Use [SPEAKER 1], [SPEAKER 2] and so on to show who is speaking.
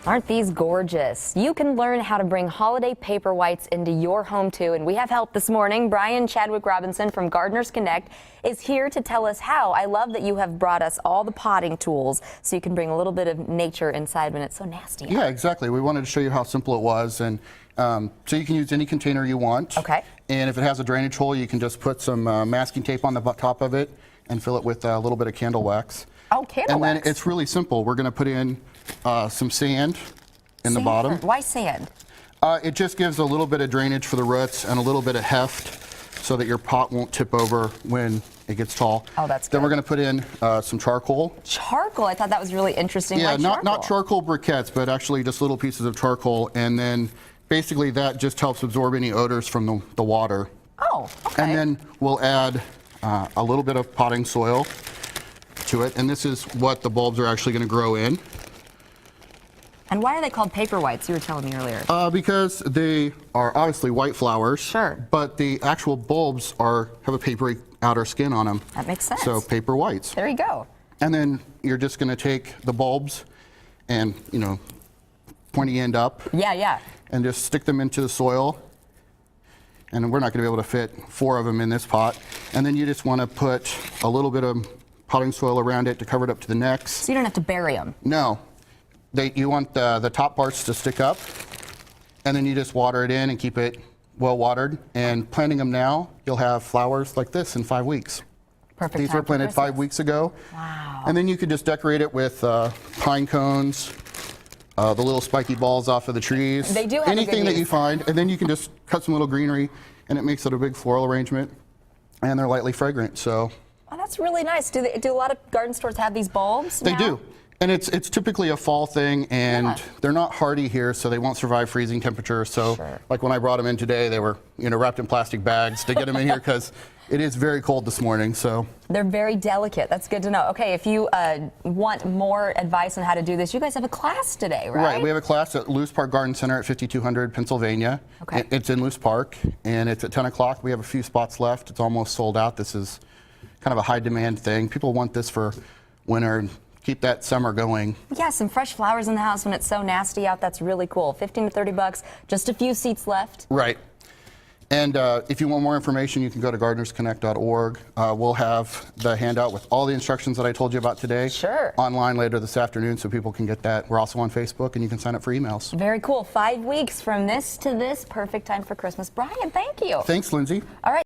[SPEAKER 1] Aren't these gorgeous? You can learn how to bring holiday paper whites into your home too, and we have help this morning. Brian Chadwick-Robinson from Gardeners Connect is here to tell us how. I love that you have brought us all the potting tools so you can bring a little bit of nature inside when it's so nasty.
[SPEAKER 2] Yeah, exactly. We wanted to show you how simple it was, and so you can use any container you want.
[SPEAKER 1] Okay.
[SPEAKER 2] And if it has a drainage hole, you can just put some masking tape on the top of it and fill it with a little bit of candle wax.
[SPEAKER 1] Oh, candle wax.
[SPEAKER 2] And then it's really simple. We're going to put in some sand in the bottom.
[SPEAKER 1] Why sand?
[SPEAKER 2] It just gives a little bit of drainage for the roots and a little bit of heft so that your pot won't tip over when it gets tall.
[SPEAKER 1] Oh, that's good.
[SPEAKER 2] Then we're going to put in some charcoal.
[SPEAKER 1] Charcoal? I thought that was really interesting.
[SPEAKER 2] Yeah,
[SPEAKER 1] Why
[SPEAKER 2] not charcoal briquettes, but actually just little pieces of charcoal. And then basically that just helps absorb any odors from the water.
[SPEAKER 1] Oh, okay.
[SPEAKER 2] And then we'll add a little bit of potting soil to it. And this is what the bulbs are actually going to grow in.
[SPEAKER 1] And why are they called paper whites? You were telling me earlier.
[SPEAKER 2] Because they are obviously white flowers.
[SPEAKER 1] Sure.
[SPEAKER 2] But the actual bulbs have a papery outer skin on them.
[SPEAKER 1] That makes sense.
[SPEAKER 2] So paper whites.
[SPEAKER 1] There you go.
[SPEAKER 2] And then you're just going to take the bulbs and, pointy end up.
[SPEAKER 1] Yeah.
[SPEAKER 2] And just stick them into the soil. And we're not going to be able to fit 4 of them in this pot. And then you just want to put a little bit of potting soil around it to cover it up to the necks.
[SPEAKER 1] So you don't have to bury them.
[SPEAKER 2] No. You want the top parts to stick up, and then you just water it in and keep it well watered. And planting them now, you'll have flowers like this in 5 weeks.
[SPEAKER 1] Perfect.
[SPEAKER 2] These were planted 5 weeks ago.
[SPEAKER 1] Wow.
[SPEAKER 2] And then you could just decorate it with pine cones, the little spiky balls off of the trees.
[SPEAKER 1] They do have
[SPEAKER 2] anything that you find, and then you can just cut some little greenery, and it makes it a big floral arrangement. And they're lightly fragrant. So.
[SPEAKER 1] Oh, that's really nice. Do a lot of garden stores have these bulbs now?
[SPEAKER 2] They do. And it's typically a fall thing, and they're not hardy here, so they won't survive freezing temperatures. So, like when I brought them in today, they were wrapped in plastic bags to get them in here because it is very cold this morning. So
[SPEAKER 1] they're very delicate. That's good to know. Okay, if you want more advice on how to do this, you guys have a class today, right?
[SPEAKER 2] Right. We have a class at Lewis Park Garden Center at 5200 Pennsylvania.
[SPEAKER 1] Okay.
[SPEAKER 2] It's in Lewis Park, and it's at 10 o'clock. We have a few spots left. It's almost sold out. This is kind of a high demand thing. People want this for winter. Keep that summer going.
[SPEAKER 1] Yeah, some fresh flowers in the house when it's so nasty out. That's really cool. 15 to 30 bucks. Just a few seats left.
[SPEAKER 2] Right. And if you want more information, you can go to gardenersconnect.org. We'll have the handout with all the instructions that I told you about today online later this afternoon so people can get that. We're also on Facebook, and you can sign up for emails.
[SPEAKER 1] Very cool. 5 weeks from this to this. Perfect time for Christmas. Brian, thank you.
[SPEAKER 2] Thanks, Lindsay.
[SPEAKER 1] All right.